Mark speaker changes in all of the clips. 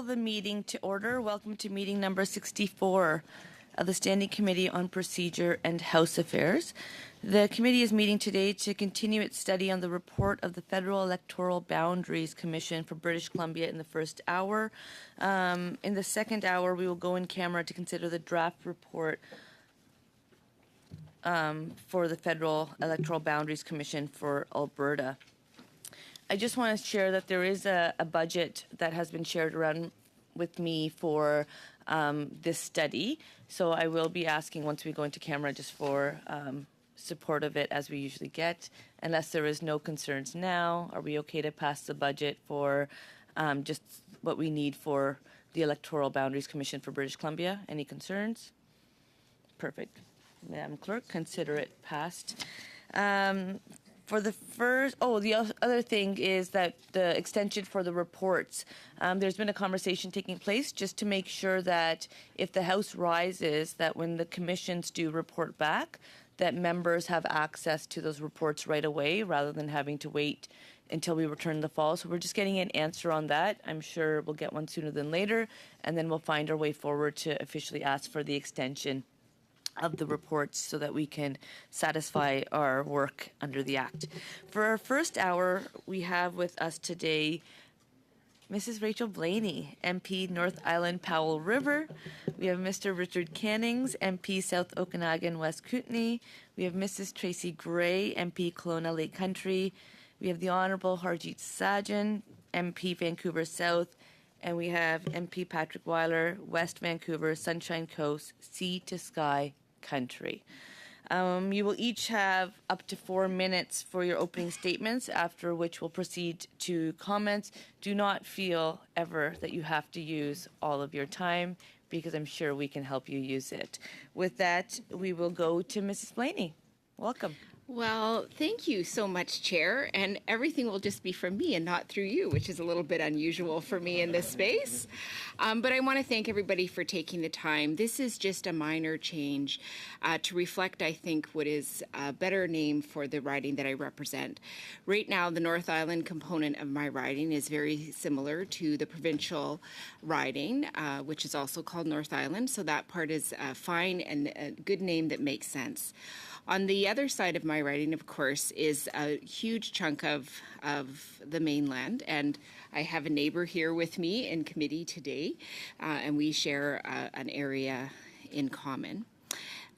Speaker 1: the meeting to order. Welcome to meeting number 64 of the Standing Committee on Procedure and House Affairs. The committee is meeting today to continue its study on the report of the Federal Electoral Boundaries Commission for British Columbia in the first hour. In the second hour, we will go in camera to consider the draft report for the Federal Electoral Boundaries Commission for Alberta. I just want to share that there is a budget that has been shared around with me for this study. So I will be asking once we go into camera just for support of it as we usually get. Unless there is no concerns now, are we okay to pass the budget for just what we need for the Electoral Boundaries Commission for British Columbia? Any concerns? Perfect. Madam Clerk, consider it passed. For the first, the other thing is that the extension for the reports. There's been a conversation taking place just to make sure that if the House rises, that when the commissions do report back, that members have access to those reports right away rather than having to wait until we return in the fall. So we're just getting an answer on that. I'm sure we'll get one sooner than later, and then we'll find our way forward to officially ask for the extension of the reports so that we can satisfy our work under the Act. For our first hour, we have with us today Mrs. Rachel Blaney, MP North Island Powell River. We have Mr. Richard Cannings, MP South Okanagan West Kootenay. We have Mrs. Tracy Gray, MP Kelowna Lake Country. We have the Honourable Harjit Sajan, MP Vancouver South. And we have MP Patrick Weiler, West Vancouver, Sunshine Coast, Sea to Sky Country. You will each have up to 4 minutes for your opening statements, after which we'll proceed to comments. Do not feel ever that you have to use all of your time, because I'm sure we can help you use it. With that, we will go to Mrs. Blaney. Welcome.
Speaker 2: Well, thank you so much, Chair, and everything will just be from me and not through you, which is a little bit unusual for me in this space. But I want to thank everybody for taking the time. This is just a minor change to reflect, I think, what is a better name for the riding that I represent. Right now, the North Island component of my riding is very similar to the provincial riding, which is also called North Island, so that part is fine and a good name that makes sense. On the other side of my riding, of course, is a huge chunk of the mainland, and I have a neighbor here with me in committee today, and we share an area in common.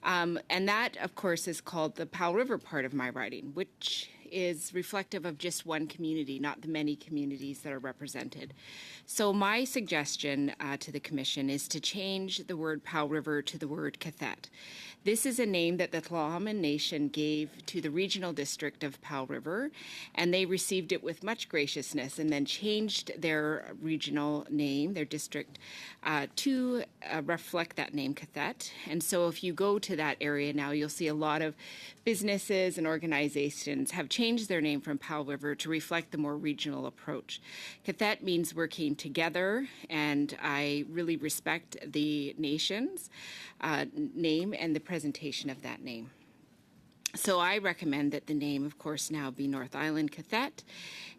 Speaker 2: And that, of course, is called the Powell River part of my riding, which is reflective of just one community, not the many communities that are represented. So my suggestion to the Commission is to change the word Powell River to the word Cathet. This is a name that the Tla'amin Nation gave to the regional district of Powell River, and they received it with much graciousness and then changed their regional name, their district, to reflect that name, Cathet. And so if you go to that area now, you'll see a lot of businesses and organizations have changed their name from Powell River to reflect the more regional approach. Cathet means working together, and I really respect the nation's name and the presentation of that name. So I recommend that the name, of course, now be North Island Cathet,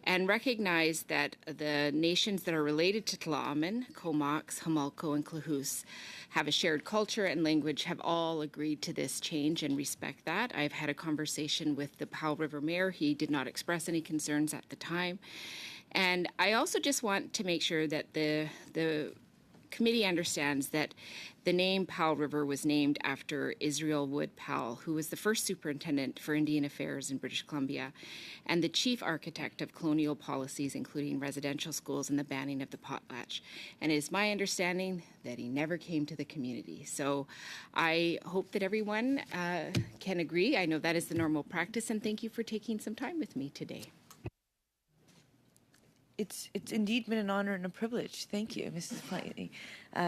Speaker 2: and recognize that the nations that are related to Tla'amin, Comox, Hamalco, and Klahoose, have a shared culture and language, have all agreed to this change and respect that. I've had a conversation with the Powell River Mayor. He did not express any concerns at the time. And I also just want to make sure that the committee understands that the name Powell River was named after Israel Wood Powell, who was the first superintendent for Indian Affairs in British Columbia and the chief architect of colonial policies, including residential schools and the banning of the potlatch. And it is my understanding that he never came to the community. So I hope that everyone can agree. I know that is the normal practice, and thank you for taking some time with me today.
Speaker 1: It's indeed been an honor and a privilege. Thank you, Mrs. Blaney,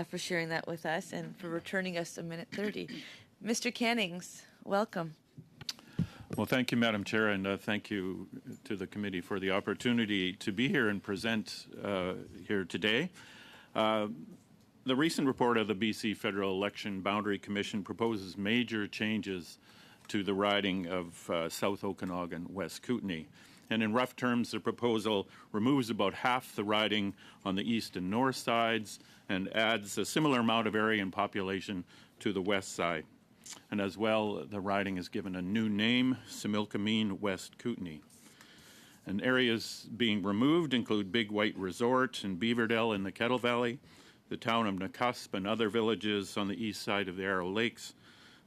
Speaker 1: for sharing that with us and for returning us a minute 30. Mr. Cannings, welcome.
Speaker 3: Well, thank you, Madam Chair, and thank you to the committee for the opportunity to be here and present here today. The recent report of the BC Federal Election Boundary Commission proposes major changes to the riding of South Okanagan, West Kootenay. And in rough terms, the proposal removes about half the riding on the east and north sides and adds a similar amount of area and population to the west side. And as well, the riding is given a new name, Similkameen West Kootenay. And areas being removed include Big White Resort and Beaverdale in the Kettle Valley, the town of Nakusp and other villages on the east side of the Arrow Lakes,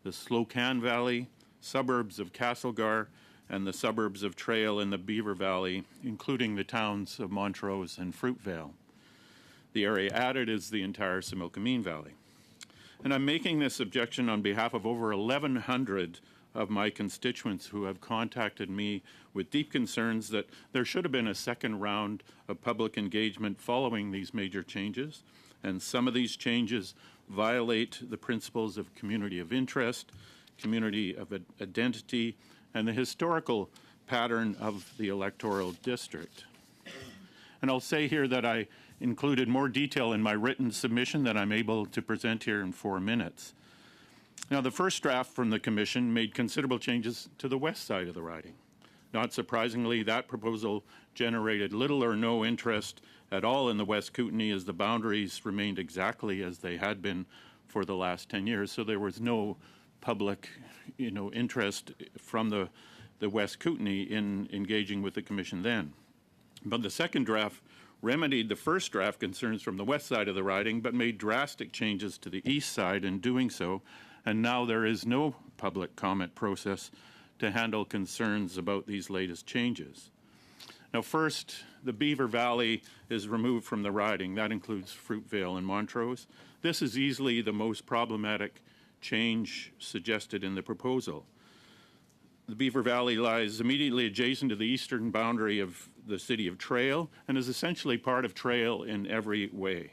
Speaker 3: the Slocan Valley, suburbs of Castlegar, and the suburbs of Trail in the Beaver Valley, including the towns of Montrose and Fruitvale. The area added is the entire Similkameen Valley. And I'm making this objection on behalf of over 1,100 of my constituents who have contacted me with deep concerns that there should have been a second round of public engagement following these major changes. And some of these changes violate the principles of community of interest, community of identity, and the historical pattern of the electoral district. And I'll say here that I included more detail in my written submission that I'm able to present here in 4 minutes. Now, the first draft from the Commission made considerable changes to the west side of the riding. Not surprisingly, that proposal generated little or no interest at all in the West Kootenay, as the boundaries remained exactly as they had been for the last 10 years. So there was no public, interest from the West Kootenay in engaging with the Commission then. But the second draft remedied the first draft concerns from the west side of the riding, but made drastic changes to the east side in doing so. And now there is no public comment process to handle concerns about these latest changes. Now, first, the Beaver Valley is removed from the riding. That includes Fruitvale and Montrose. This is easily the most problematic change suggested in the proposal. The Beaver Valley lies immediately adjacent to the eastern boundary of the city of Trail and is essentially part of Trail in every way.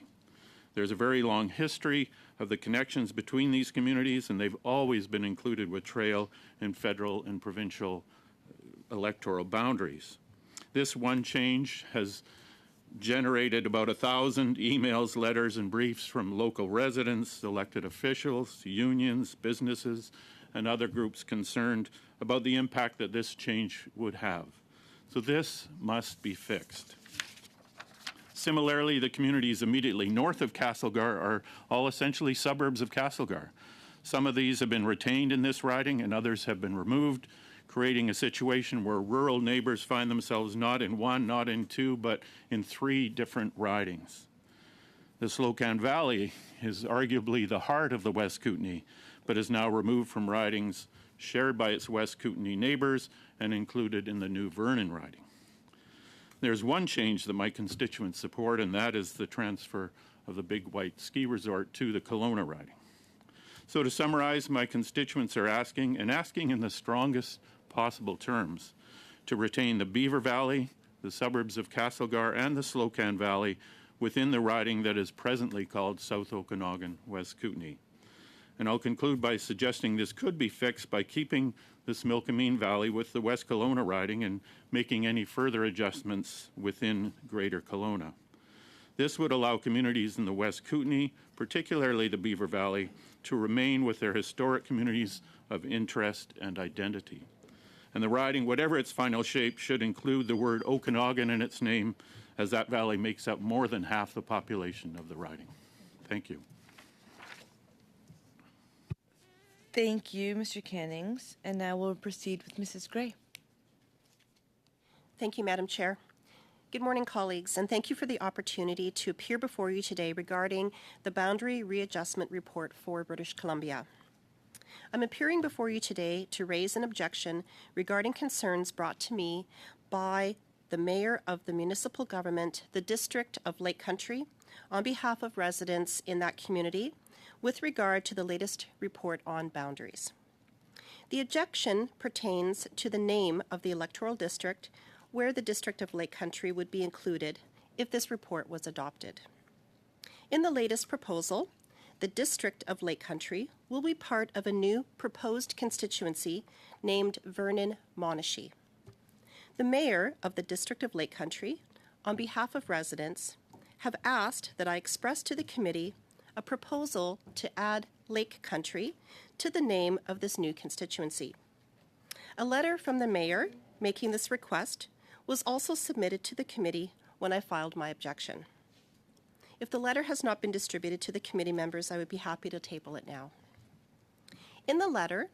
Speaker 3: There's a very long history of the connections between these communities, and they've always been included with Trail in federal and provincial electoral boundaries. This one change has generated about 1,000 emails, letters, and briefs from local residents, elected officials, unions, businesses, and other groups concerned about the impact that this change would have. So this must be fixed. Similarly, the communities immediately north of Castlegar are all essentially suburbs of Castlegar. Some of these have been retained in this riding and others have been removed, creating a situation where rural neighbors find themselves not in one, not in two, but in 3 different ridings. The Slocan Valley is arguably the heart of the West Kootenay, but is now removed from ridings shared by its West Kootenay neighbors and included in the new Vernon riding. There's one change that my constituents support, and that is the transfer of the Big White Ski Resort to the Kelowna riding. So to summarize, my constituents are asking in the strongest possible terms, to retain the Beaver Valley, the suburbs of Castlegar, and the Slocan Valley within the riding that is presently called South Okanagan West Kootenay. And I'll conclude by suggesting this could be fixed by keeping the Similkameen Valley with the West Kelowna riding and making any further adjustments within Greater Kelowna. This would allow communities in the West Kootenay, particularly the Beaver Valley, to remain with their historic communities of interest and identity. And the riding, whatever its final shape, should include the word Okanagan in its name, as that valley makes up more than half the population of the riding. Thank you.
Speaker 1: Thank you, Mr. Cannings. And now we'll proceed with Mrs. Gray.
Speaker 4: Thank you, Madam Chair. Good morning, colleagues, and thank you for the opportunity to appear before you today regarding the Boundary Readjustment Report for British Columbia. I'm appearing before you today to raise an objection regarding concerns brought to me by the Mayor of the municipal government, the District of Lake Country, on behalf of residents in that community, with regard to the latest report on boundaries. The objection pertains to the name of the electoral district where the District of Lake Country would be included if this report was adopted. In the latest proposal, the District of Lake Country will be part of a new proposed constituency named Vernon-Monashee. The Mayor of the District of Lake Country, on behalf of residents, have asked that I express to the committee a proposal to add Lake Country to the name of this new constituency. A letter from the Mayor making this request was also submitted to the committee when I filed my objection. If the letter has not been distributed to the committee members, I would be happy to table it now. In the letter,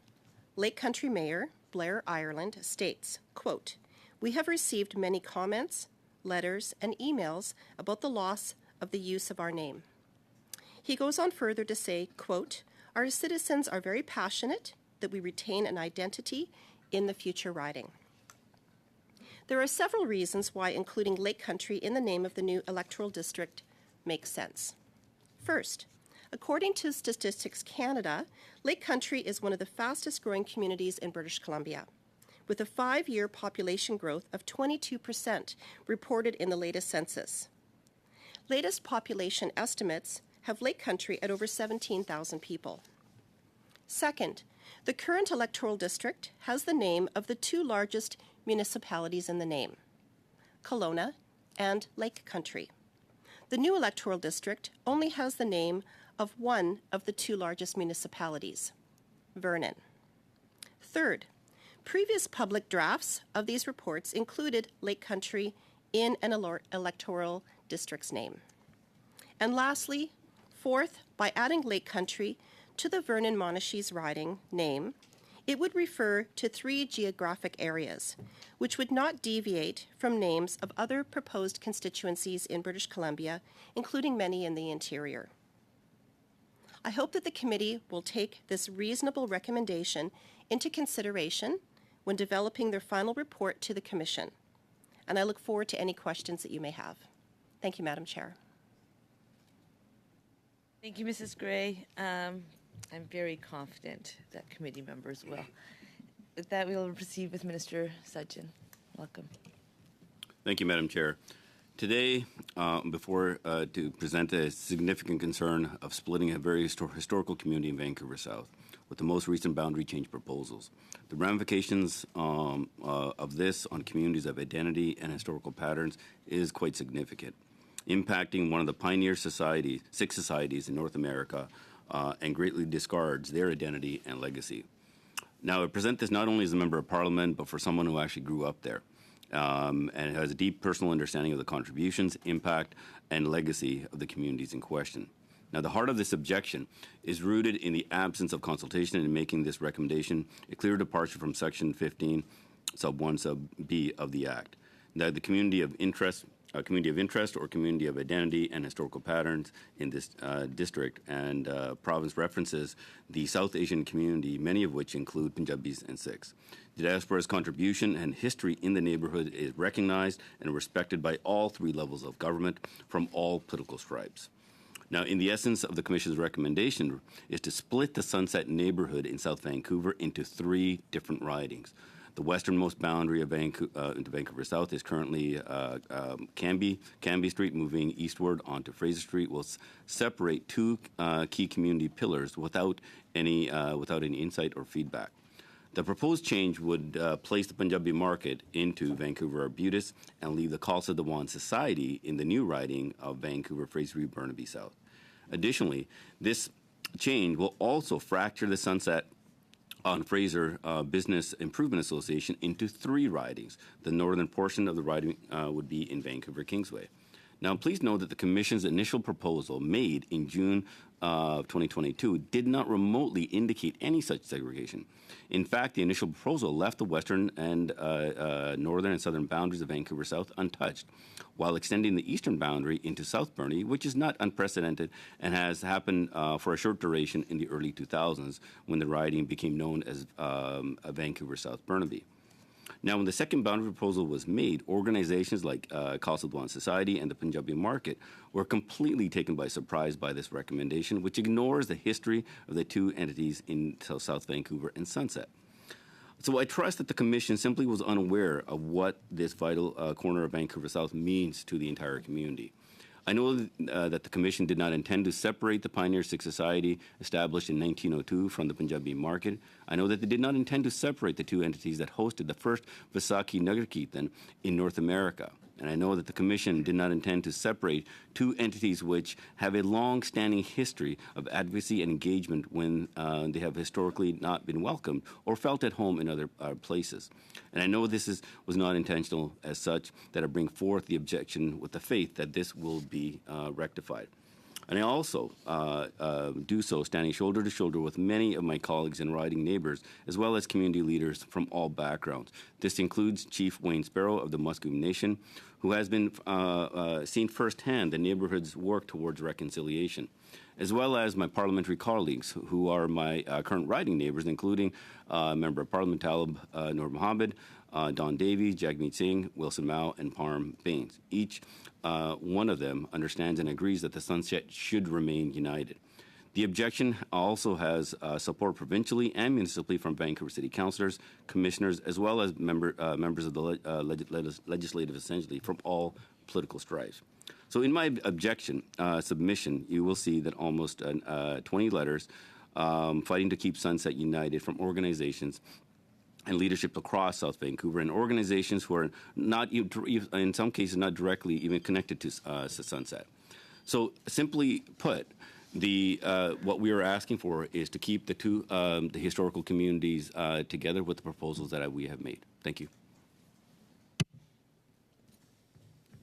Speaker 4: Lake Country Mayor Blair Ireland states, quote, "We have received many comments, letters, and emails about the loss of the use of our name." He goes on further to say, quote, "Our citizens are very passionate that we retain an identity in the future riding." There are several reasons why including Lake Country in the name of the new electoral district makes sense. First, according to Statistics Canada, Lake Country is one of the fastest growing communities in British Columbia, with a 5-year population growth of 22% reported in the latest census. Latest population estimates have Lake Country at over 17,000 people. Second, the current electoral district has the name of the two largest municipalities in the name, Kelowna and Lake Country. The new electoral district only has the name of one of the two largest municipalities, Vernon. Third, previous public drafts of these reports included Lake Country in an electoral district's name. And lastly, fourth, by adding Lake Country to the Vernon-Monashee riding name, it would refer to 3 geographic areas, which would not deviate from names of other proposed constituencies in British Columbia, including many in the interior. I hope that the committee will take this reasonable recommendation into consideration when developing their final report to the Commission, and I look forward to any questions that you may have. Thank you, Madam Chair.
Speaker 1: Thank you, Mrs. Gray. I'm very confident that committee members will. With that, we will proceed with Minister Sudgeon. Welcome.
Speaker 5: Thank you, Madam Chair. Today, to present a significant concern of splitting a very historical community in Vancouver South with the most recent boundary change proposals. The ramifications of this on communities of identity and historical patterns is quite significant, impacting one of the pioneer six societies in North America and greatly discards their identity and legacy. Now, I present this not only as a member of Parliament, but for someone who actually grew up there and has a deep personal understanding of the contributions, impact, and legacy of the communities in question. Now, the heart of this objection is rooted in the absence of consultation in making this recommendation a clear departure from Section 15, Sub 1, Sub B of the Act. That the community of interest or community of identity and historical patterns in this district and province references the South Asian community, many of which include Punjabis and Sikhs. The diaspora's contribution and history in the neighborhood is recognized and respected by all 3 levels of government from all political stripes. Now, in the essence of the Commission's recommendation is to split the Sunset neighborhood in South Vancouver into 3 different ridings. The westernmost boundary of into Vancouver South is currently Cambie Street, moving eastward onto Fraser Street. Will separate 2 key community pillars without any insight or feedback. The proposed change would place the Punjabi market into Vancouver Arbutus and leave the Khalsa Diwan Society in the new riding of Vancouver Fraser Burnaby South. Additionally, this change will also fracture the Sunset on Fraser Business Improvement Association into 3 ridings. The northern portion of the riding would be in Vancouver Kingsway. Now, please note that the Commission's initial proposal made in June of 2022 did not remotely indicate any such segregation. In fact, the initial proposal left the western and northern and southern boundaries of Vancouver South untouched, while extending the eastern boundary into South Burnaby, which is not unprecedented and has happened for a short duration in the early 2000s when the riding became known as Vancouver South Burnaby. Now, when the second boundary proposal was made, organizations like Khalsa Diwan Society and the Punjabi Market were completely taken by surprise by this recommendation, which ignores the history of the 2 entities in South Vancouver and Sunset. So I trust that the Commission simply was unaware of what this vital corner of Vancouver South means to the entire community. I know that the Commission did not intend to separate the Pioneer Sikh Society established in 1902 from the Punjabi Market. I know that they did not intend to separate the 2 entities that hosted the first Vaisakhi Nagar Kirtan in North America. And I know that the Commission did not intend to separate two entities which have a long-standing history of advocacy and engagement when they have historically not been welcomed or felt at home in other places. And I know this was not intentional as such, that I bring forth the objection with the faith that this will be rectified. And I also do so standing shoulder to shoulder with many of my colleagues and riding neighbors, as well as community leaders from all backgrounds. This includes Chief Wayne Sparrow of the Musqueam Nation, who has been seen firsthand the neighborhood's work towards reconciliation, as well as my parliamentary colleagues who are my current riding neighbors, including Member of Parliament Talib Noor Mohammed, Don Davey, Jagmeet Singh, Wilson Mao, and Parm Baines. Each one of them understands and agrees that the Sunset should remain united. The objection also has support provincially and municipally from Vancouver City councillors, commissioners, as well as members of the Legislative Assembly from all political stripes. So in my objection submission, you will see that almost 20 letters fighting to keep Sunset united from organizations and leadership across South Vancouver, and organizations who are not, in some cases, not directly even connected to Sunset. So simply put, what we are asking for is to keep the historical communities together with the proposals that we have made. Thank you.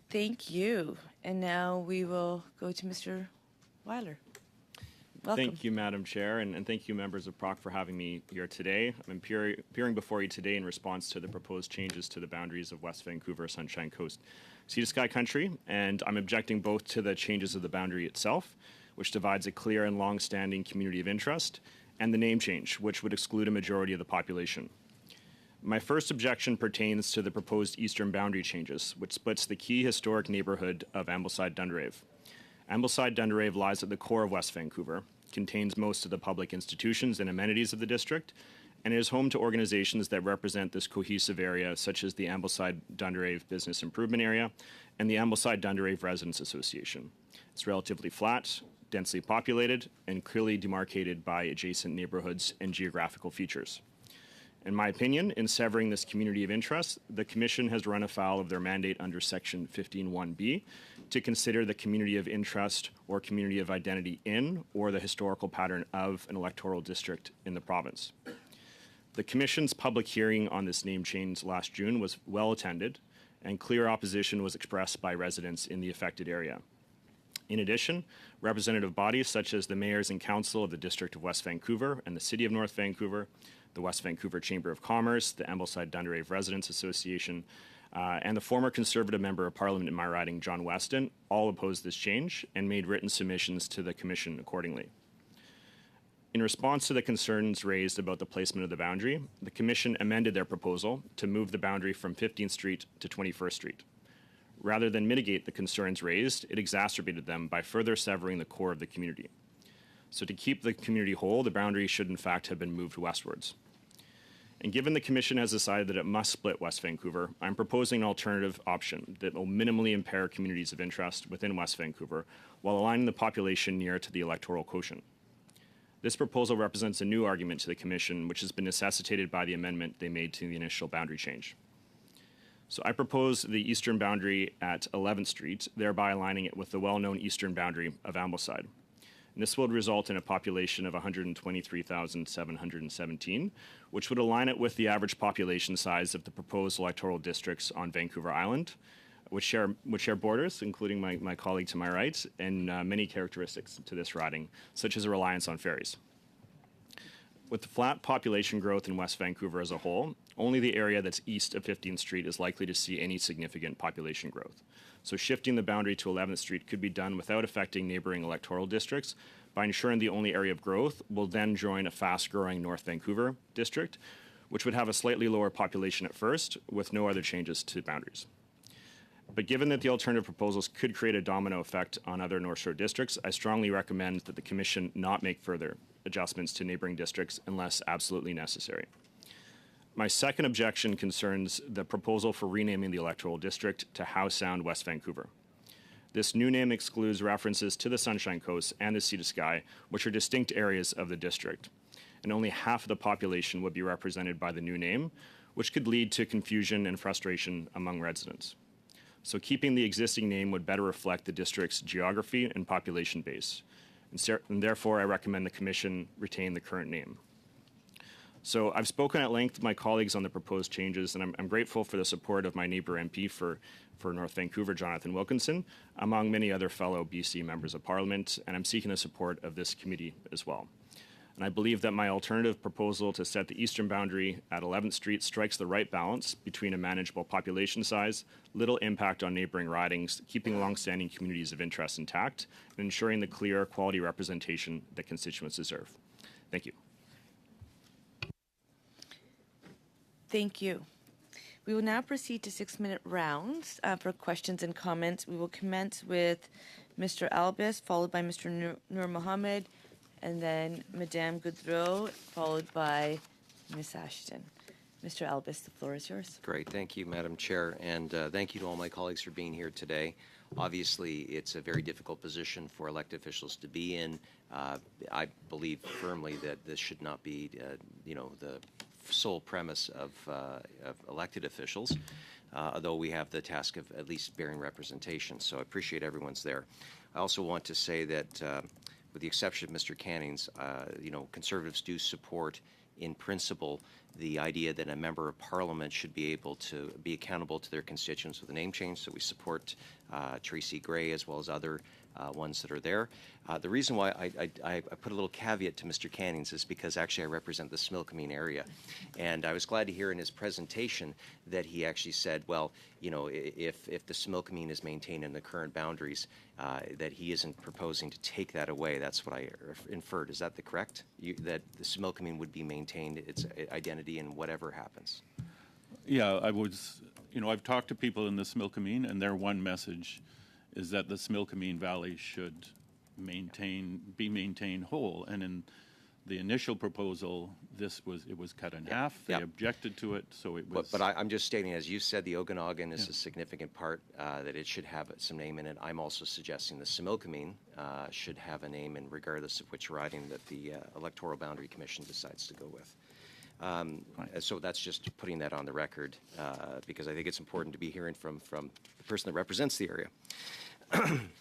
Speaker 1: Thank you. And now we will go to Mr. Weiler. Welcome.
Speaker 6: Thank you, Madam Chair, and thank you, members of PROC, for having me here today. I'm appearing before you today in response to the proposed changes to the boundaries of West Vancouver Sunshine Coast Sea to Sky Country, and I'm objecting both to the changes of the boundary itself, which divides a clear and long-standing community of interest, and the name change, which would exclude a majority of the population. My first objection pertains to the proposed eastern boundary changes, which splits the key historic neighborhood of Ambleside-Dunderave. Ambleside-Dunderave lies at the core of West Vancouver, contains most of the public institutions and amenities of the district, and is home to organizations that represent this cohesive area, such as the Ambleside-Dunderave Business Improvement Area and the Ambleside-Dunderave Residents Association. It's relatively flat, densely populated, and clearly demarcated by adjacent neighborhoods and geographical features. In my opinion, in severing this community of interest, the Commission has run afoul of their mandate under Section 15(1)(b) to consider the community of interest or community of identity in or the historical pattern of an electoral district in the province. The Commission's public hearing on this name change last June was well attended, and clear opposition was expressed by residents in the affected area. In addition, representative bodies such as the Mayors and Council of the District of West Vancouver and the City of North Vancouver, the West Vancouver Chamber of Commerce, the Ambleside-Dunderave Residents Association, and the former Conservative Member of Parliament in my riding, John Weston, all opposed this change and made written submissions to the Commission accordingly. In response to the concerns raised about the placement of the boundary, the Commission amended their proposal to move the boundary from 15th Street to 21st Street. Rather than mitigate the concerns raised, it exacerbated them by further severing the core of the community. So to keep the community whole, the boundary should in fact have been moved westwards. And given the Commission has decided that it must split West Vancouver, I'm proposing an alternative option that will minimally impair communities of interest within West Vancouver while aligning the population near to the electoral quotient. This proposal represents a new argument to the Commission, which has been necessitated by the amendment they made to the initial boundary change. So I propose the eastern boundary at 11th Street, thereby aligning it with the well-known eastern boundary of Ambleside. And this would result in a population of 123,717, which would align it with the average population size of the proposed electoral districts on Vancouver Island, which share borders, including my colleague to my right, and many characteristics to this riding, such as a reliance on ferries. With the flat population growth in West Vancouver as a whole, only the area that's east of 15th Street is likely to see any significant population growth. So shifting the boundary to 11th Street could be done without affecting neighboring electoral districts by ensuring the only area of growth will then join a fast-growing North Vancouver district, which would have a slightly lower population at first with no other changes to boundaries. But given that the alternative proposals could create a domino effect on other North Shore districts, I strongly recommend that the Commission not make further adjustments to neighboring districts unless absolutely necessary. My second objection concerns the proposal for renaming the electoral district to Howe Sound, West Vancouver. This new name excludes references to the Sunshine Coast and the Sea to Sky, which are distinct areas of the district, and only half of the population would be represented by the new name, which could lead to confusion and frustration among residents. So keeping the existing name would better reflect the district's geography and population base. And therefore, I recommend the Commission retain the current name. So I've spoken at length with my colleagues on the proposed changes, and I'm grateful for the support of my neighbor MP for North Vancouver, Jonathan Wilkinson, among many other fellow BC members of Parliament, and I'm seeking the support of this committee as well. And I believe that my alternative proposal to set the eastern boundary at 11th Street strikes the right balance between a manageable population size, little impact on neighboring ridings, keeping longstanding communities of interest intact, and ensuring the clear, quality representation that constituents deserve. Thank you.
Speaker 1: Thank you. We will now proceed to 6-minute rounds for questions and comments. We will commence with Mr. Albis, followed by Mr. Nur Mohammed, and then Madame Goudreau, followed by Ms. Ashton. Mr. Albis, the floor is yours.
Speaker 7: Great. Thank you, Madam Chair, and thank you to all my colleagues for being here today. Obviously, it's a very difficult position for elected officials to be in. I believe firmly that this should not be, the sole premise of elected officials, although we have the task of at least bearing representation. So I appreciate everyone's there. I also want to say that with the exception of Mr. Canning's, Conservatives do support in principle the idea that a member of Parliament should be able to be accountable to their constituents with a name change. So we support Tracy Gray as well as other ones that are there. The reason why I put a little caveat to Mr. Canning's is because actually I represent the Smilkameen area. And I was glad to hear in his presentation that he actually said, well, if the Smilkameen is maintained in the current boundaries, that he isn't proposing to take that away. That's what I inferred. Is that correct? That the Smilkameen would be maintained, its identity, and whatever happens?
Speaker 3: Yeah, I've talked to people in the Smilkameen, and their one message is that the Smilkameen Valley should be maintained whole. And in the initial proposal, it was cut in half. They objected to it, so it was.
Speaker 7: But I'm just stating, as you said, the Okanagan is a significant part that it should have some name in it. I'm also suggesting the Similkameen should have a name, and regardless of which riding that the Electoral Boundary Commission decides to go with. So that's just putting that on the record because I think it's important to be hearing from the person that represents the area.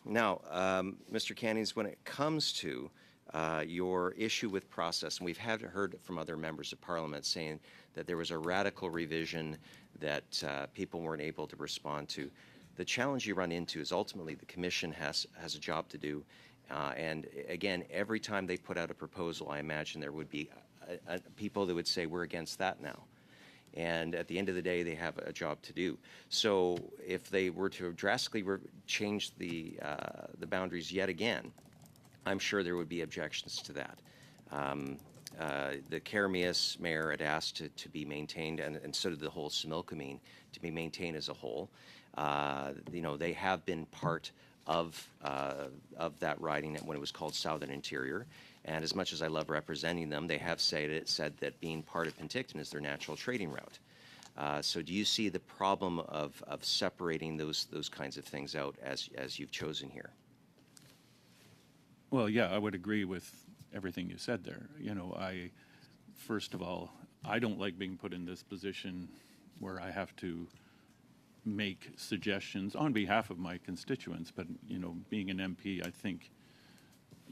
Speaker 7: Now, Mr. Cannings, when it comes to your issue with process, and we've heard from other members of Parliament saying that there was a radical revision that people weren't able to respond to. The challenge you run into is ultimately the Commission has a job to do. And again, every time they put out a proposal, I imagine there would be people that would say, we're against that now. And at the end of the day, they have a job to do. So if they were to drastically change the boundaries yet again, I'm sure there would be objections to that. The Karamias mayor had asked to be maintained, and so did the whole Similkameen, to be maintained as a whole. They have been part of that riding when it was called Southern Interior. And as much as I love representing them, they have said that being part of Penticton is their natural trading route. So do you see the problem of separating those kinds of things out as you've chosen here?
Speaker 3: Well, yeah, I would agree with everything you said there. First of all, I don't like being put in this position where I have to make suggestions on behalf of my constituents. But, being an MP, I think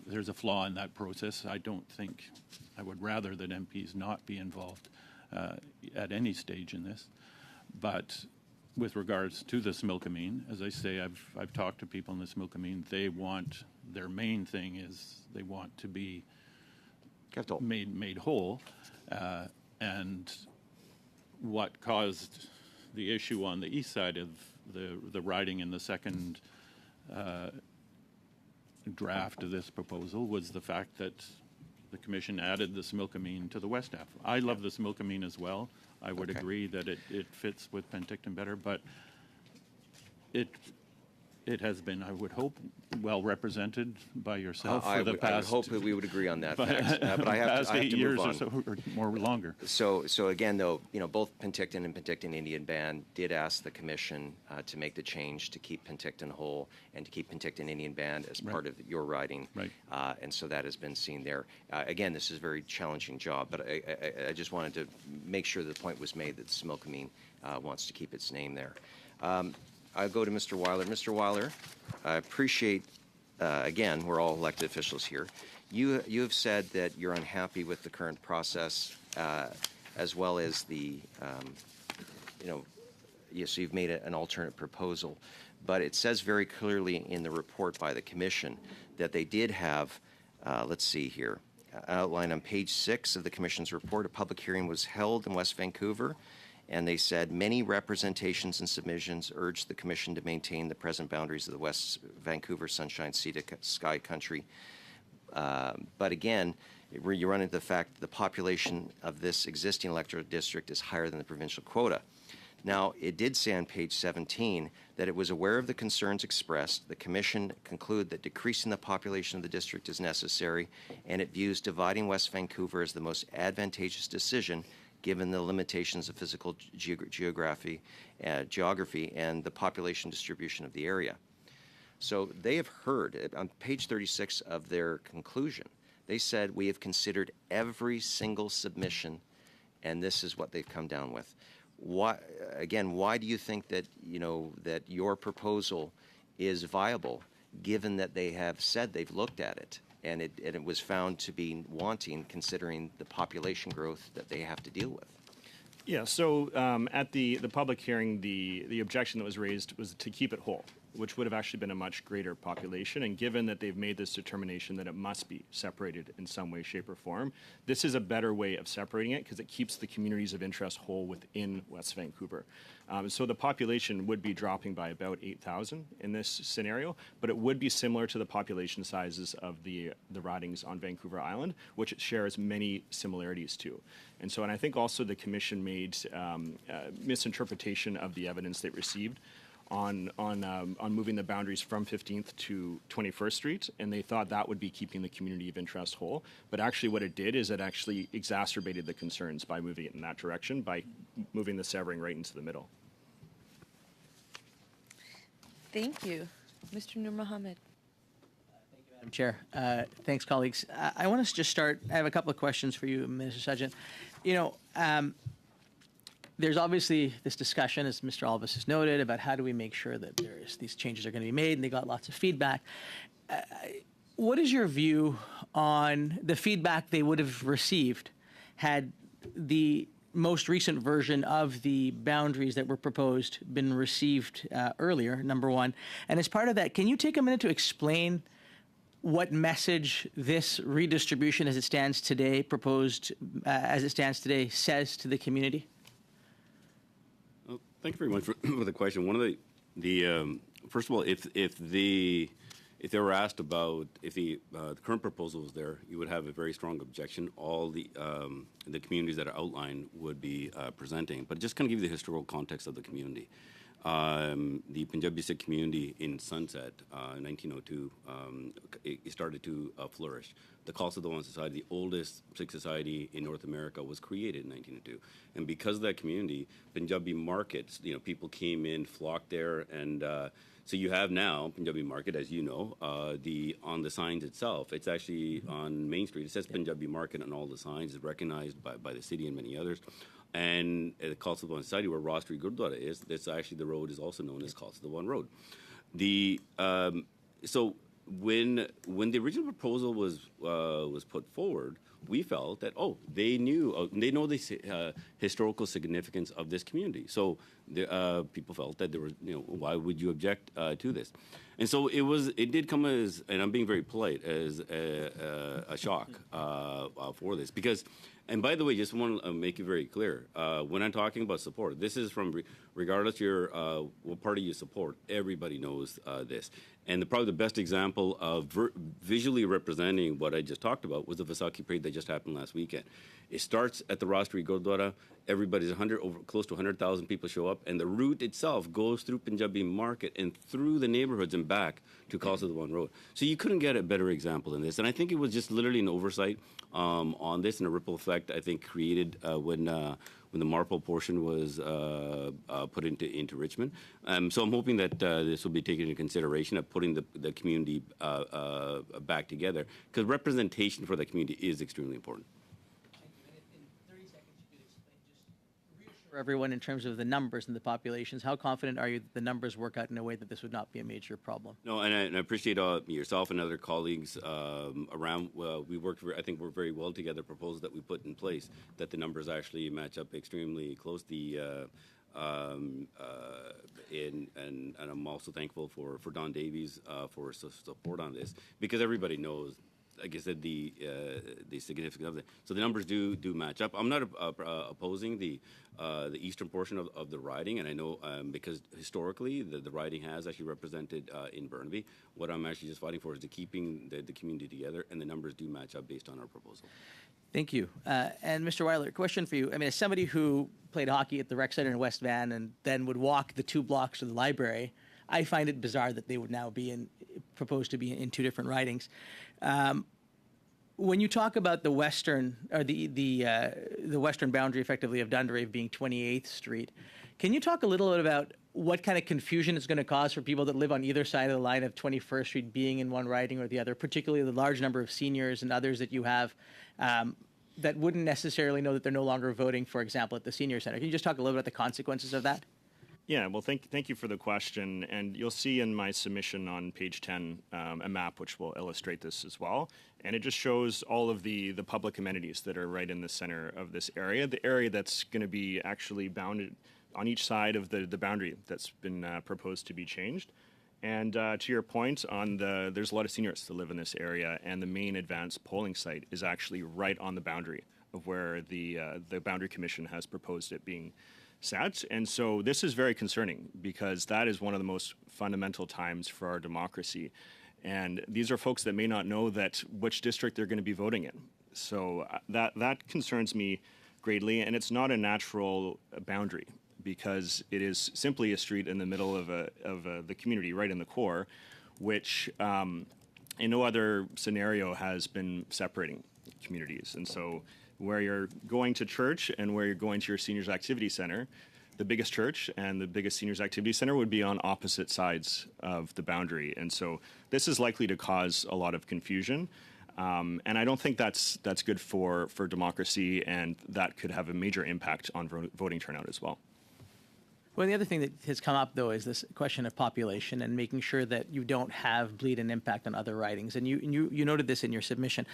Speaker 3: there's a flaw in that process. I would rather that MPs not be involved at any stage in this. But with regards to the Smilkameen, as I say, I've talked to people in the Smilkameen. Their main thing is they want to be made whole. And what caused the issue on the east side of the riding in the second draft of this proposal was the fact that the Commission added the Similkameen to the west half. I love the Similkameen as well. I would agree that it fits with Penticton better, but it has been, I would hope, well represented by yourself for the past.
Speaker 7: I hope that we would agree on that.
Speaker 3: But
Speaker 7: I have to
Speaker 3: 8 years
Speaker 7: move on.
Speaker 3: or so, or more longer.
Speaker 7: So again, though, both Penticton and Penticton Indian Band did ask the Commission to make the change to keep Penticton whole and to keep Penticton Indian Band as part of your riding.
Speaker 3: Right.
Speaker 7: And so that has been seen there. Again, this is a very challenging job, but I just wanted to make sure the point was made that Similkameen wants to keep its name there. I go to Mr. Weiler. Mr. Weiler, I appreciate, again, we're all elected officials here. You have said that you're unhappy with the current process, as well as the, so you've made an alternate proposal. But it says very clearly in the report by the Commission that they did have, let's see here, outlined on page 6 of the Commission's report, a public hearing was held in West Vancouver, and they said many representations and submissions urged the Commission to maintain the present boundaries of the West Vancouver Sunshine Sea to Sky Country. But again, you run into the fact that the population of this existing electoral district is higher than the provincial quota. Now, it did say on page 17 that it was aware of the concerns expressed. The Commission concluded that decreasing the population of the district is necessary, and it views dividing West Vancouver as the most advantageous decision given the limitations of physical geography and the population distribution of the area. So they have heard, on page 36 of their conclusion, they said, we have considered every single submission, and this is what they've come down with. Why do you think that, that your proposal is viable, given that they have said they've looked at it, and it was found to be wanting, considering the population growth that they have to deal with?
Speaker 6: Yeah, so at the public hearing, the objection that was raised was to keep it whole, which would have actually been a much greater population. And given that they've made this determination that it must be separated in some way, shape, or form, this is a better way of separating it because it keeps the communities of interest whole within West Vancouver. So the population would be dropping by about 8,000 in this scenario, but it would be similar to the population sizes of the ridings on Vancouver Island, which it shares many similarities to. And I think also the Commission made misinterpretation of the evidence they received on moving the boundaries from 15th to 21st Street, and they thought that would be keeping the community of interest whole. But actually what it did is it actually exacerbated the concerns by moving it in that direction, by moving the severing right into the middle.
Speaker 1: Thank you. Mr. Nur Mohammed.
Speaker 8: Madam Chair. Thanks, colleagues. I want to just start. I have a couple of questions for you, Mr. Sugden. There's obviously this discussion, as Mr. Alvis has noted, about how do we make sure that these changes are going to be made, and they got lots of feedback. What is your view on the feedback they would have received had the most recent version of the boundaries that were proposed been received earlier, number one? And as part of that, can you take a minute to explain what message this redistribution as it stands today, proposed as it stands today, says to the community?
Speaker 5: Well, thank you very much for the question. One of the first of all, if they were asked about if the current proposal was there, you would have a very strong objection. All the communities that are outlined would be presenting. But just kind of give you the historical context of the community. The Punjabi Sikh community in Sunset in 1902, it started to flourish. The Khalsa Diwan Society, the oldest Sikh society in North America, was created in 1902. And because of that community, Punjabi markets, people came in, flocked there, and so you have now Punjabi Market, as you know, on the signs itself. It's actually on Main Street. It says Punjabi Market on all the signs. It's recognized by the city and many others. And at the Khalsa Diwan Society, where Raw Street Gurdwara is, that's actually the road is also known as Khalsa Diwan Road. So when the original proposal was put forward, we felt that they know the historical significance of this community. So people felt that there was why would you object to this? And so it did come as, and I'm being very polite, as a shock for this because. And by the way, just want to make it very clear, when I'm talking about support, this is from regardless of what party you support, everybody knows this. And probably the best example of visually representing what I just talked about was the Vaisakhi parade that just happened last weekend. It starts at the Raw Street Gurdwara. Everybody's close to 100,000 people show up, and the route itself goes through Punjabi Market and through the neighborhoods and back to Khalsa Diwan Road. So you couldn't get a better example than this. And I think it was just literally an oversight on this and a ripple effect, I think, created when the Marpole portion was put into Richmond. So I'm hoping that this will be taken into consideration of putting the community back together, because representation for the community is extremely important.
Speaker 8: In 30 seconds, you could explain, just reassure for everyone in terms of the numbers and the populations. How confident are you that the numbers work out in a way that this would not be a major problem?
Speaker 5: No, and I appreciate yourself and other colleagues around. We worked, I think, worked very well together. Proposals that we put in place that the numbers actually match up extremely closely. And I'm also thankful for Don Davies for support on this, because everybody knows, like I said, the significance of it. So the numbers do match up. I'm not opposing the eastern portion of the riding, and I know because historically the riding has actually represented in Burnaby. What I'm actually just fighting for is keeping the community together, and the numbers do match up based on our proposal.
Speaker 8: Thank you. And Mr. Weiler, question for you. I mean, as somebody who played hockey at the rec center in West Van and then would walk the 2 blocks to the library, I find it bizarre that they would now be proposed to be in 2 different ridings. When you talk about the western or the western boundary, effectively, of Dunderave being 28th Street, can you talk a little bit about what kind of confusion it's going to cause for people that live on either side of the line of 21st Street being in one riding or the other, particularly the large number of seniors and others that you have that wouldn't necessarily know that they're no longer voting, for example, at the senior center? Can you just talk a little bit about the consequences of that?
Speaker 6: Yeah, well, thank you for the question. And you'll see in my submission on page 10 a map which will illustrate this as well. And it just shows all of the public amenities that are right in the center of this area, the area that's going to be actually bounded on each side of the boundary that's been proposed to be changed. And to your point, there's a lot of seniors that live in this area, and the main advanced polling site is actually right on the boundary of where the Boundary Commission has proposed it being set. And so this is very concerning, because that is one of the most fundamental times for our democracy. And these are folks that may not know which district they're going to be voting in. So that concerns me greatly, and it's not a natural boundary, because it is simply a street in the middle of the community, right in the core, which in no other scenario has been separating communities. And so where you're going to church and where you're going to your seniors activity center, the biggest church and the biggest seniors activity center would be on opposite sides of the boundary. And so this is likely to cause a lot of confusion. And I don't think that's good for democracy, and that could have a major impact on voting turnout as well.
Speaker 8: Well, the other thing that has come up, though, is this question of population and making sure that you don't have bleed and impact on other ridings. And you noted this in your submission.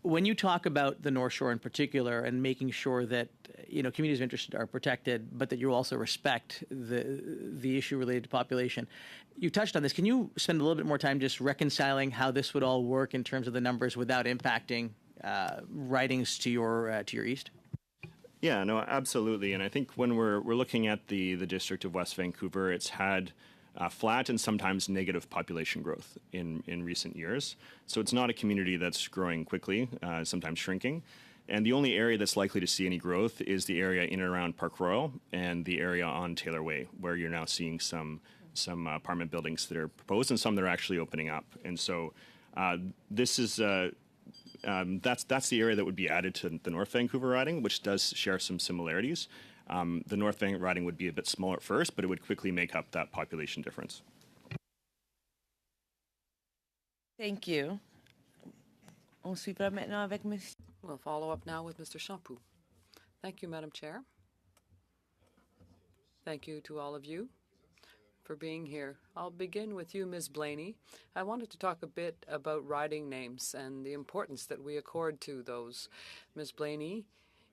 Speaker 8: When you talk about the North Shore in particular and making sure that communities of interest are protected, but that you also respect the issue related to population, you touched on this. Can you spend a little bit more time just reconciling how this would all work in terms of the numbers without impacting ridings to your east?
Speaker 6: Yeah, no, absolutely. And I think when we're looking at the District of West Vancouver, it's had flat and sometimes negative population growth in recent years. So it's not a community that's growing quickly, sometimes shrinking. And the only area that's likely to see any growth is the area in and around Park Royal and the area on Taylor Way, where you're now seeing some apartment buildings that are proposed and some that are actually opening up. And so this is that's the area that would be added to the North Vancouver riding, which does share some similarities. The North Vancouver riding would be a bit smaller at first, but it would quickly make up that population difference.
Speaker 1: Thank you. On suivra maintenant avec Ms.
Speaker 9: We'll follow up now with Mr. Champoux. Thank you, Madam Chair. Thank you to all of you for being here. I'll begin with you, Ms. Blaney. I wanted to talk a bit about riding names and the importance that we accord to those. Ms. Blaney,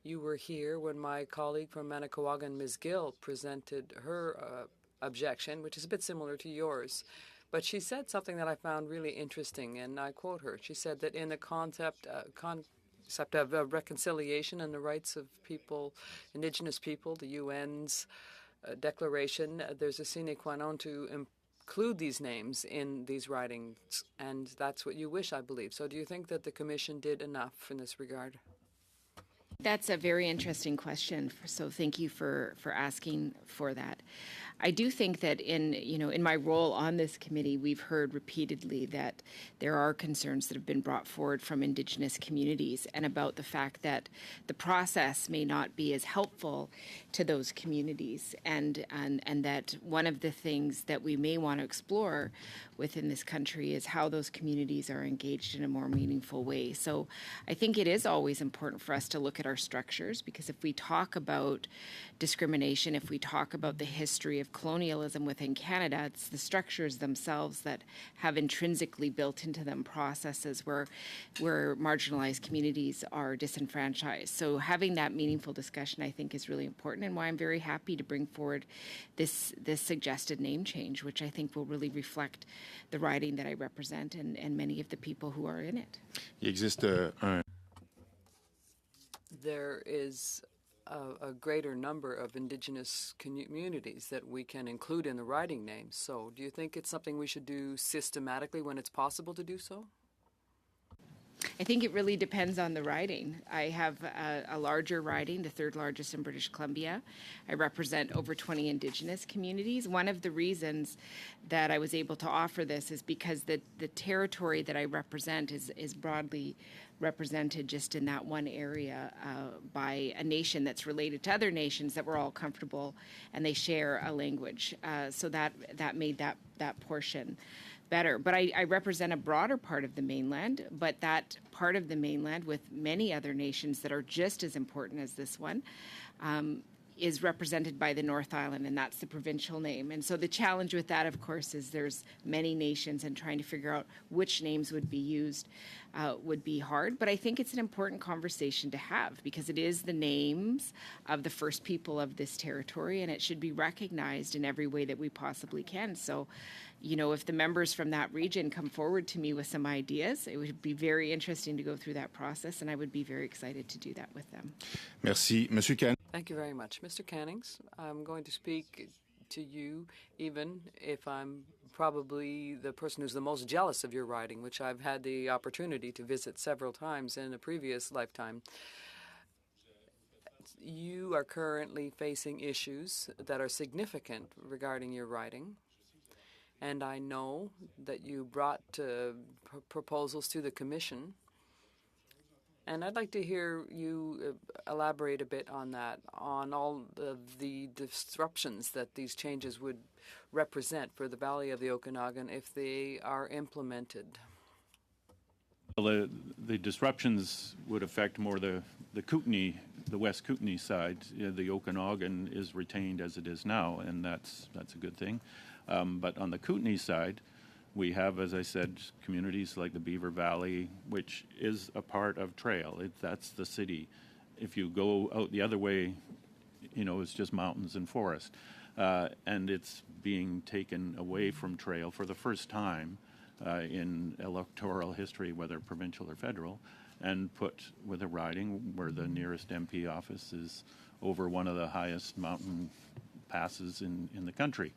Speaker 9: you were here when my colleague from Manicouagan, Ms. Gill, presented her objection, which is a bit similar to yours. But she said something that I found really interesting, and I quote her. She said that in the concept of reconciliation and the rights of people, Indigenous people, the UN's declaration, there's a sine qua non to include these names in these writings, and that's what you wish, I believe. So do you think that the Commission did enough in this regard?
Speaker 2: That's a very interesting question. So thank you for asking for that. I do think that in my role on this committee, we've heard repeatedly that there are concerns that have been brought forward from Indigenous communities and about the fact that the process may not be as helpful to those communities, and that one of the things that we may want to explore within this country is how those communities are engaged in a more meaningful way. So I think it is always important for us to look at our structures, because if we talk about discrimination, if we talk about the history of colonialism within Canada, it's the structures themselves that have intrinsically built into them processes where marginalized communities are disenfranchised. So having that meaningful discussion, I think, is really important, and why I'm very happy to bring forward this suggested name change, which I think will really reflect the riding that I represent and many of the people who are in it.
Speaker 10: Il existe un
Speaker 9: There is a greater number of Indigenous communities that we can include in the riding names. So do you think it's something we should do systematically when it's possible to do so?
Speaker 2: I think it really depends on the riding. I have a larger riding, the third largest in British Columbia. I represent over 20 Indigenous communities. One of the reasons that I was able to offer this is because the territory that I represent is broadly represented just in that one area by a nation that's related to other nations that we're all comfortable, and they share a language. So that made that portion better. But I represent a broader part of the mainland, but that part of the mainland with many other nations that are just as important as this one is represented by the North Island, and that's the provincial name. And so the challenge with that, of course, is there's many nations, and trying to figure out which names would be used would be hard. But I think it's an important conversation to have, because it is the names of the first people of this territory, and it should be recognized in every way that we possibly can. So, you know, if the members from that region come forward to me with some ideas, it would be very interesting to go through that process, and I would be very excited to do that with them.
Speaker 10: Merci. Monsieur Can.
Speaker 9: Thank you very much. Mr. Cannings, I'm going to speak to you even if I'm probably the person who's the most jealous of your riding, which I've had the opportunity to visit several times in a previous lifetime. You are currently facing issues that are significant regarding your riding, and I know that you brought proposals to the Commission. And I'd like to hear you elaborate a bit on that, on all of the disruptions that these changes would represent for the Valley of the Okanagan if they are implemented.
Speaker 3: Well, the disruptions would affect more the Kootenay, the West Kootenay side. The Okanagan is retained as it is now, and that's a good thing. But on the Kootenay side, we have, as I said, communities like the Beaver Valley, which is a part of Trail. That's the city. If you go out the other way, you know, it's just mountains and forest. And it's being taken away from Trail for the first time in electoral history, whether provincial or federal, and put with a riding where the nearest MP office is over one of the highest mountain passes in the country.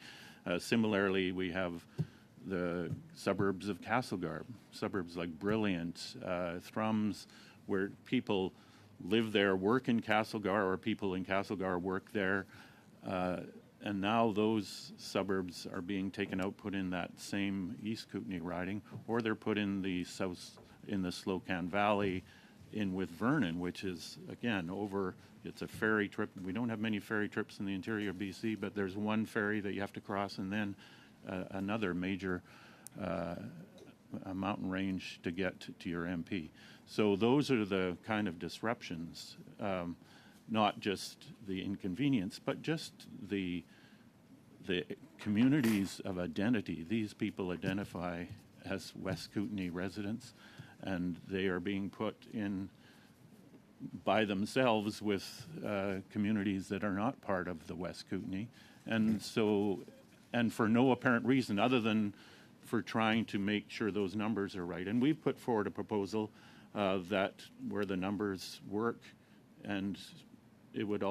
Speaker 3: Similarly, we have the suburbs of Castlegar, suburbs like Brilliant, Thrums, where people live there, work in Castlegar, or people in Castlegar work there. And now those suburbs are being taken out, put in that same East Kootenay riding, or they're put in the south, in the Slocan Valley, in with Vernon, which is, again, it's a ferry trip. We don't have many ferry trips in the interior of BC, but there's one ferry that you have to cross, and then another major mountain range to get to your MP. So those are the kind of disruptions, not just the inconvenience, but just the communities of identity. These people identify as West Kootenay residents, and they are being put in by themselves with communities that are not part of the West Kootenay. And so, and for no apparent reason other than for trying to make sure those numbers are right. And we've put forward a proposal that where the numbers work, and it would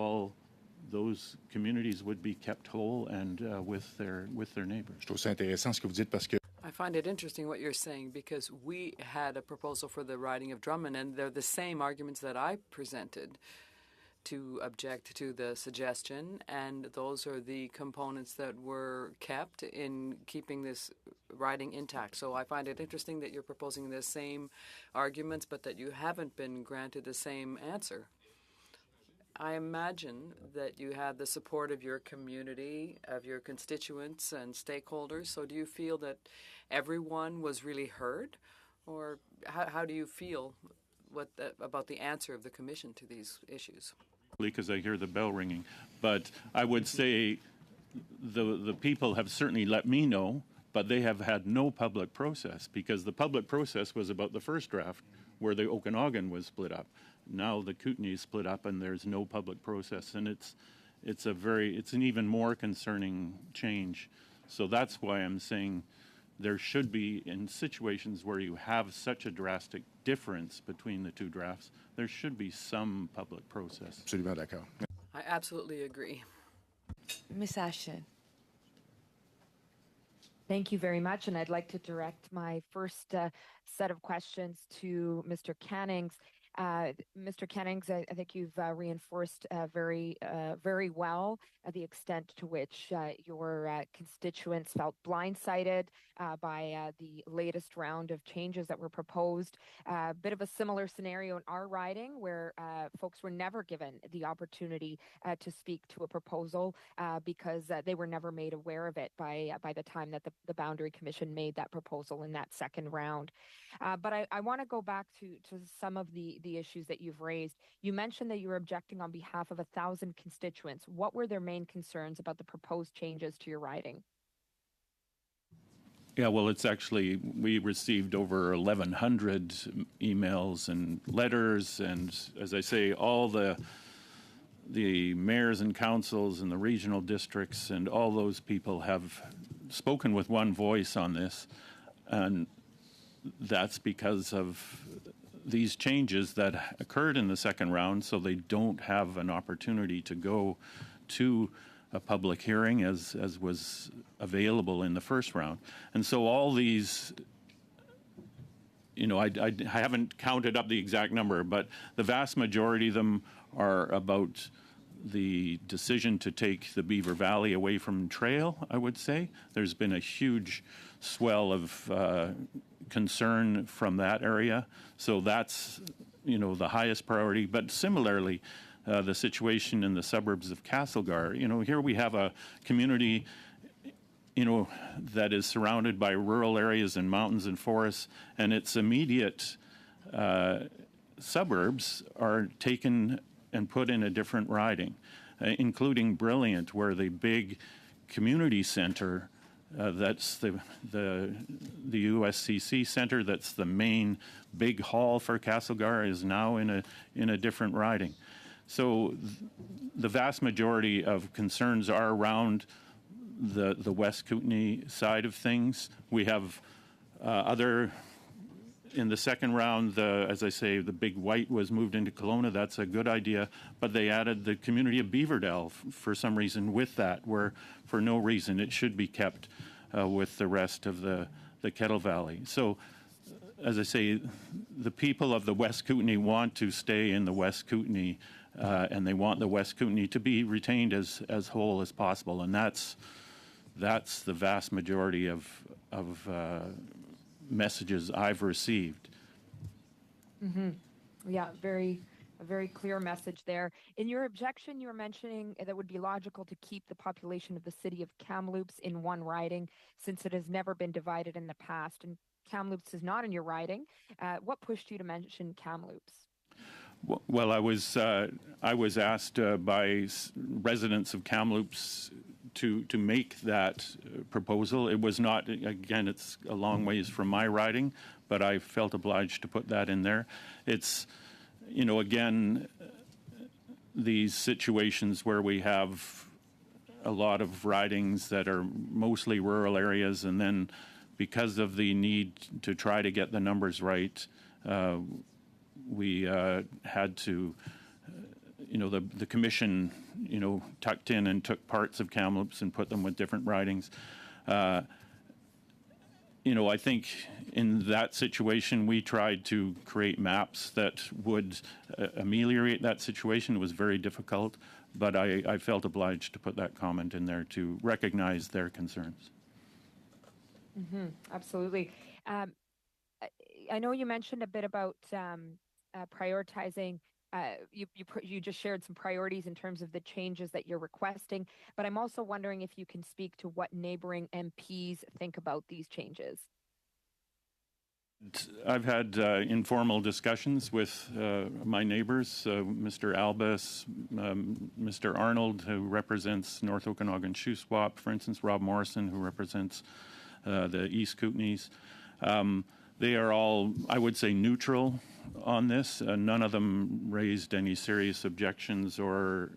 Speaker 3: those communities would be kept whole and with their neighbors.
Speaker 10: Je trouve ça intéressant ce que vous dites parce que
Speaker 9: I find it interesting what you're saying, because we had a proposal for the riding of Drummond, and they're the same arguments that I presented to object to the suggestion, and those are the components that were kept in keeping this riding intact. So I find it interesting that you're proposing the same arguments, but that you haven't been granted the same answer. I imagine that you had the support of your community, of your constituents and stakeholders. So do you feel that everyone was really heard? Or how do you feel about the answer of the Commission to these issues?
Speaker 3: Because I hear the bell ringing. But I would say the people have certainly let me know, but they have had no public process, because the public process was about the first draft where the Okanagan was split up. Now the Kootenai is split up and there's no public process, and it's an even more concerning change. So that's why I'm saying there should be, in situations where you have such a drastic difference between the two drafts, there should be some public process.
Speaker 10: Absolument d'accord.
Speaker 9: I absolutely agree.
Speaker 1: Miss Ashton.
Speaker 11: Thank you very much, and I'd like to direct my first set of questions to Mr. Cannings. Mr. Cannings, I think you've reinforced very well the extent to which your constituents felt blindsided by the latest round of changes that were proposed. A bit of a similar scenario in our riding, where folks were never given the opportunity to speak to a proposal because they were never made aware of it by the time that the Boundary Commission made that proposal in that second round. But I want to go back to some of the issues that you've raised. You mentioned that you were objecting on behalf of 1,000 constituents. What were their main concerns about the proposed changes to your riding?
Speaker 3: Yeah, well, it's actually, we received over 1,100 emails and letters, and as I say, all the mayors and councils and the regional districts and all those people have spoken with one voice on this, and that's because of these changes that occurred in the second round, so they don't have an opportunity to go to a public hearing as was available in the first round. And so all these, I haven't counted up the exact number, but the vast majority of them are about the decision to take the Beaver Valley away from trail, I would say. There's been a huge swell of concern from that area. So that's, the highest priority. But similarly, the situation in the suburbs of Castlegar, here we have a community, that is surrounded by rural areas and mountains and forests, and its immediate suburbs are taken and put in a different riding, including Brilliant, where the big community center, that's the USCC center, that's the main big hall for Castlegar, is now in a different riding. So the vast majority of concerns are around the West Kootenai side of things. We have in the second round, as I say, the Big White was moved into Kelowna. That's a good idea, but they added the community of Beaverdale for some reason with that, where for no reason it should be kept with the rest of the Kettle Valley. So, as I say, the people of the West Kootenai want to stay in the West Kootenai, and they want the West Kootenai to be retained as whole as possible, and that's the vast majority of messages I've received.
Speaker 11: Mm-hmm. Yeah, a very clear message there. In your objection, you were mentioning that it would be logical to keep the population of the city of Kamloops in one riding, since it has never been divided in the past, and Kamloops is not in your riding. What pushed you to mention Kamloops?
Speaker 3: Well, I was asked by residents of Kamloops to make that proposal. It was not, again, it's a long ways from my riding, but I felt obliged to put that in there. It's, again, these situations where we have a lot of ridings that are mostly rural areas, and then because of the need to try to get the numbers right, we had to, the commission, tucked in and took parts of Kamloops and put them with different ridings. I think in that situation, we tried to create maps that would ameliorate that situation. It was very difficult, but I felt obliged to put that comment in there to recognize their concerns.
Speaker 11: Mm-hmm. Absolutely. I know you mentioned a bit about prioritizing you just shared some priorities in terms of the changes that you're requesting, but I'm also wondering if you can speak to what neighboring MPs think about these changes.
Speaker 3: I've had informal discussions with my neighbors, Mr. Albus, Mr. Arnold, who represents North Okanagan Shuswap, for instance, Rob Morrison, who represents the East Kootenays. They are all, I would say, neutral on this. None of them raised any serious objections or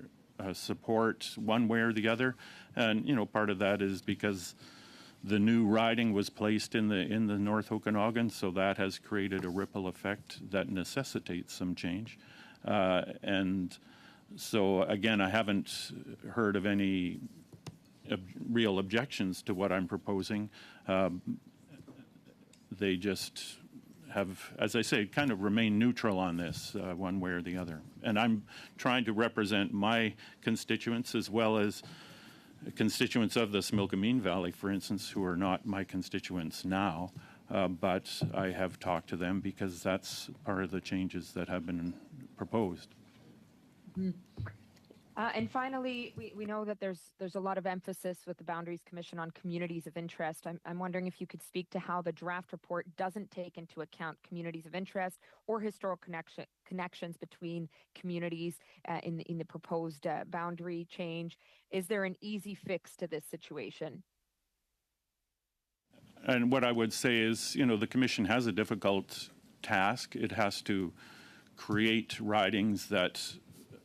Speaker 3: support one way or the other. And, you know, part of that is because the new riding was placed in the North Okanagan, so that has created a ripple effect that necessitates some change. And so, again, I haven't heard of any real objections to what I'm proposing. They just have, as I say, kind of remain neutral on this one way or the other. And I'm trying to represent my constituents as well as constituents of the Similkameen Valley, for instance, who are not my constituents now, but I have talked to them because that's part of the changes that have been proposed.
Speaker 11: And finally, we know that there's a lot of emphasis with the Boundaries Commission on communities of interest. I'm wondering if you could speak to how the draft report doesn't take into account communities of interest or historical connections between communities in the proposed boundary change. Is there an easy fix to this situation?
Speaker 3: And what I would say is, you know, the Commission has a difficult task. It has to create ridings that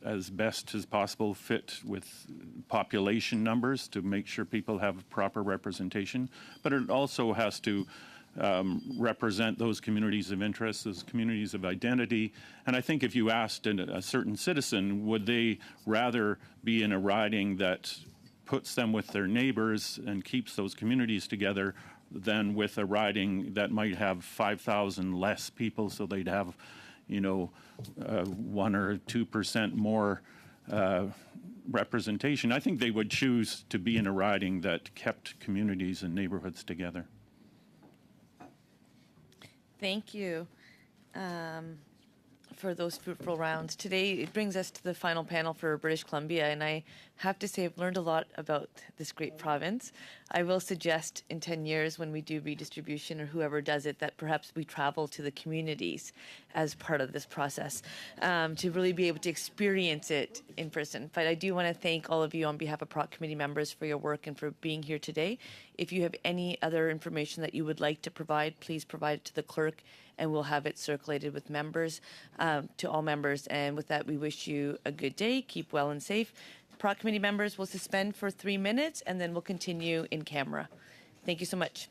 Speaker 3: as best as possible fit with population numbers to make sure people have proper representation, but it also has to represent those communities of interest, those communities of identity. And I think if you asked a certain citizen, would they rather be in a riding that puts them with their neighbors and keeps those communities together than with a riding that might have 5,000 less people, so they'd have, you know, 1 or 2% more representation? I think they would choose to be in a riding that kept communities and neighborhoods together.
Speaker 1: Thank you for those fruitful rounds. Today, it brings us to the final panel for British Columbia, and I have to say I've learned a lot about this great province. I will suggest in 10 years when we do redistribution or whoever does it that perhaps we travel to the communities as part of this process to really be able to experience it in person. But I do want to thank all of you on behalf of PROC committee members for your work and for being here today. If you have any other information that you would like to provide, please provide it to the clerk and we'll have it circulated with members, to all members. And with that, we wish you a good day. Keep well and safe. PROC committee members will suspend for 3 minutes and then we'll continue in camera. Thank you so much.